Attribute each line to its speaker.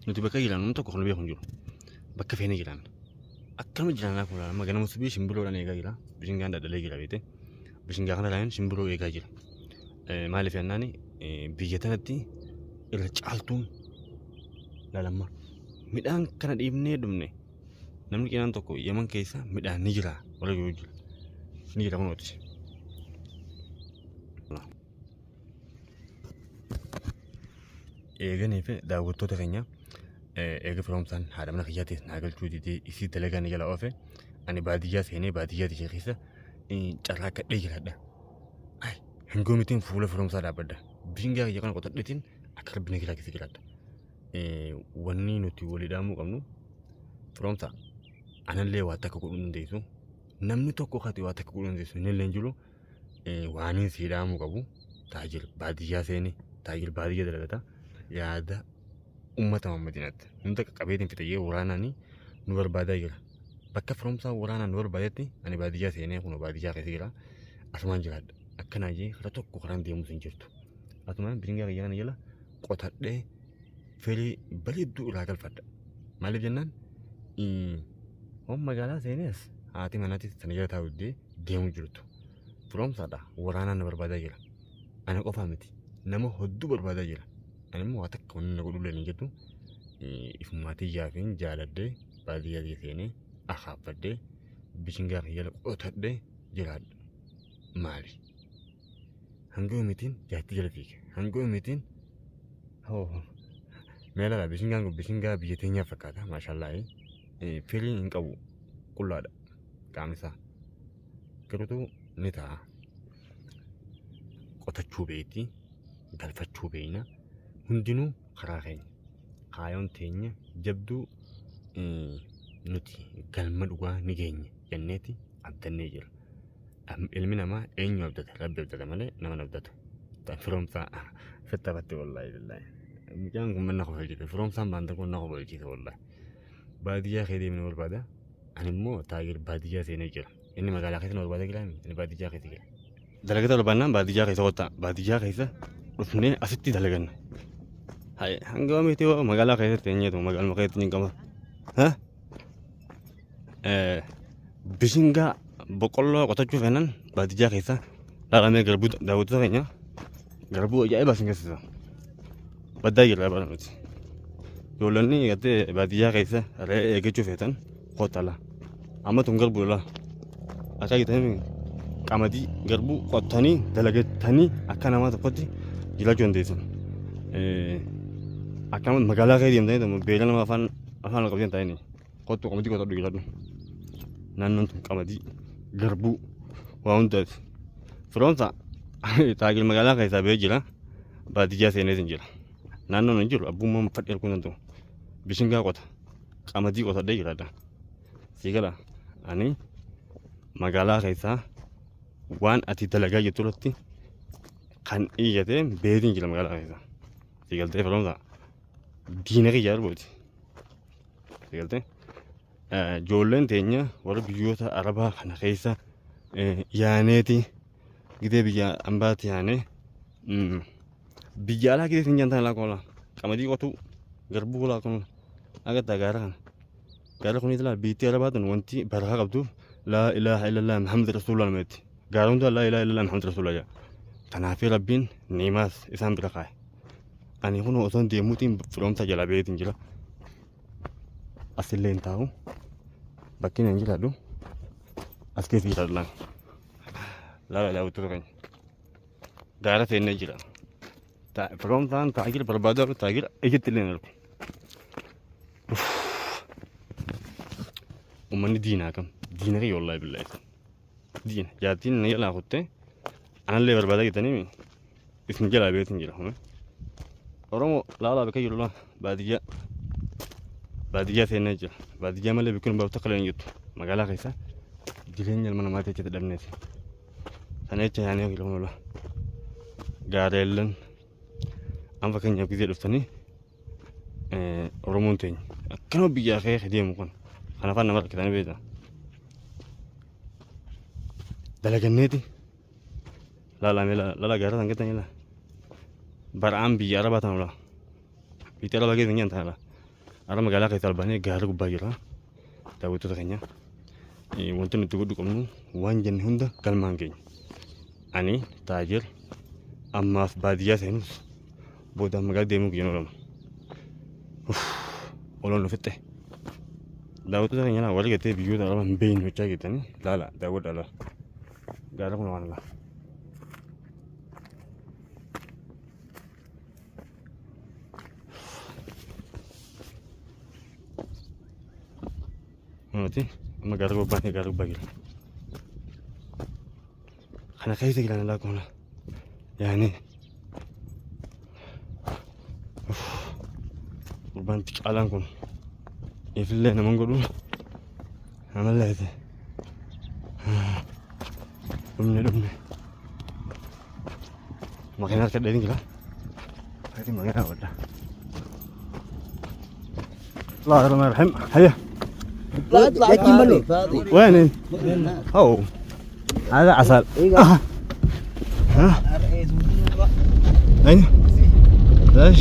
Speaker 1: nuti bakka jiraannu tokko kan beeku hin jiru. Bakka feene jiraan. Akkama jiraanaa kun amma ganama subii shimbiroodhaan eegaa jira. Bishingaan dadhalee jira beete. Bishingaa kana laayeen shimbiroo eegaa jira. Maaliif yennaani biyya tanatti irra caaltuun laalamma. Midhaan kana dhiibnee dhumne namni qinaan tokko Yaman keessa midhaan ni jira warra jiru jira. Ni jira kunuuti. Eeganii fi daawwattoota keenya eega firoomsaan haadha mana kiyyaatiif naa galchuu didee isii dalagaa ni jala oofe ani baadiyyaa seenee baadiyyaa ishee keessa carraa kadhee jiraadha. Hingoomitiin fuula firoomsaa dhaabbadha. Bishingaa kiyya kana qotadheetiin akka rabbina kiraa keessa jiraadha. Wanni nuti walii dhaamuu qabnu firoomsaa anallee waa takka godhuu dandeessu namni tokko kati waa takka godhuu dandeessu inni illee jiru waaniin sii dhaamuu qabu taajil baadiyyaa seenee taajil baadiyyaa dalagata yaada ummata Muhammadinaatti hunda qabeetiin fixee waraanaanii nu barbaadaa jira. Bakka firoomsaa waraanaan nu barbaadetti ani baadiyyaa seenee kun baadiyyaa keessa jira asumaan jiraadha. Akkanaa jee karaa tokko karaan deemus hin jirtu. Asumaan bishingaa kiyyaa kana jala qotadhee firii bareedduu irraa galfadha. Maaliif jennaan magaalaa seenees haati manaatis sana jala taa'uddee deemuu jirtu. Firoomsaadha waraanaan na barbaadaa jira. Ana qofaa miti nama hedduu barbaadaa jira. Ani immoo waa takka wanni na godhullee hin jettu ifumaatii yaafiin jaaladhee baadiyyaa seenee akaaffadhee bishingaa kiyya jala qotadhee jiraadha. Maali? Hanga yoomiitiin jaatti jala fiige. Hanga yoomiitiin meeladha bishingaan kun bishingaa biyya teenyaa fakkaata maashaallah. Firii hin qabu qullaadha qaamnisaa. Garuutu ni ta'a. Qotachuu beekti galfachuu beekna. Hundinuu karaa keenya kaayoon teenya jabduu nuti galma dhugaa ni geenya jenneeti abdannee jira. Ilmi namaa eenyu abdata? Rabbi abdata malee nama abdatu. Firoomsaa fettaafatti wallaahi billaahi. Mucaan kun manna qofa jira. Firoomsaan baanta kun na qofa jira wallaahi. Baadiyyaa kee deemnee barbaada. Ani immoo taagir baadiyyaa seenee jira. Inni magaalaa keessa na barbaada jira. Inni baadiyyaa keessa jira. Dalagata barbaannaan baadiyyaa keessa qottaa. Baadiyyaa keessa dhufnee asitti dalaganna. Hanga oomishti magaalaa keessatti eenyuutu magaaluma keessatti ni qaba. Bishingaa boqqolloo qotachuu feenan baadiyyaa keessa dhaalamee garbuu daawwattoota keenya garbuu ajaa'ibaa sin keessa baddaa jirra bara nuti. Ijoollonni eegattee baadiyyaa keessa re'ee eeggachuu feetan qottala. Amma tun garbuudha. Akka jetanii qamadii garbuu qottanii dalagatanii akka namaa tokkotti jiraachuu dandeessan. Akkam magaalaa keessa deemtanii beela nama afaan qabsiisan taa'anii qottu qamadii qotadhu jiraadhu. Naannoon tun qamadii garbuu waa hundaati. Firoomsaa taagil magaalaa keessaa ba'ee jira baadiyyaa seenee hin jira. Naannoon hin jiru abbummaan fadhi arguu danda'u. Bishingaa qota qamadii qotadhee jiraadha. Siigala ani magaalaa keessaa waan ati dalagaa jettu irratti kan iyyatee beetiin jira magaalaa keessaa. Siigaltee firoomsaa diina kiyyaa darbooti. Siigaltee ijoolleen teenya warra biyyoota Arabaa kana keessa yaaneeti gidee biyya ambaatti yaanee biyya alaa gidee hin jantaan laa qola qamadii qotuu garbuu qolaa kun agartaa gaara kana. Gaara kunis laa biitti Arabaatan wanti barakaa qabduuf laa ilaaha illallah Muhammad Rasulullah nameetti. Gaara hundaa laa ilaaha illallah Muhammad Rasulullah jedha. Kanaafii Rabbiin niimaas isaan bira kaa'e. Ani kun osoo deemuutiin firoomsa jala beetiin jira. Asillee hin taa'u. Bakki hin jiraadhu. As keessa jiraadhu laan. Laala daawwattoota keenya. Gaara seennee jira. Firoomsaan taa'aa barbaadaa taa'aa ejjetti illee hin argu. Uummanni diinaa kam? Diina kiyya wallaahi billaahi. Diina jaartiin na jalaa kuttee anallee barbaadaa jettanii isin jalaa beetiin jira. Oromoo laalaa bakka jiru baadiyyaa seenee jira. Baadiyyaa malee bikkuun baafta kalee hin jirtu. Magaalaa keessa jireenya ilma namaa jecha dhabneeti. Sana jecha yaanee ofiilee kun gaareelleen amma fakkeenyaaf gizee dhuftanii Oromoon teenya akkanuma biyyaa kee deemu kun kan afaan nama rakkatanii beektaa. Dalaganneeti lala gaara san gettanii bara'aan biyya Arabaa tanudha. Biyya Arabaa keessa hin taanudha. أنا مقالة كي طلباني قارق باجرا تاوتو تغنيا وانت نتقول لكم وان جن هندا كلمانجين أني تاجر أما في بادية هنوس بودا مقال ديمو كينورم ولون نفتح داوتو تغنيا لا ولا كتير بيجود على من بين وجاي تاني لا داود على قارق من وانا نوتي أما قارق باني قارق باجرا أنا خايف أجي أنا لاكم يعني قربان تكالانكم يفل أنا من قدوم عمل هذا دمني ما كنا كده دين كلا هذه ما كنا ولا الله الرحمن الرحيم هيا وين أو هذا عسل ها أين ليش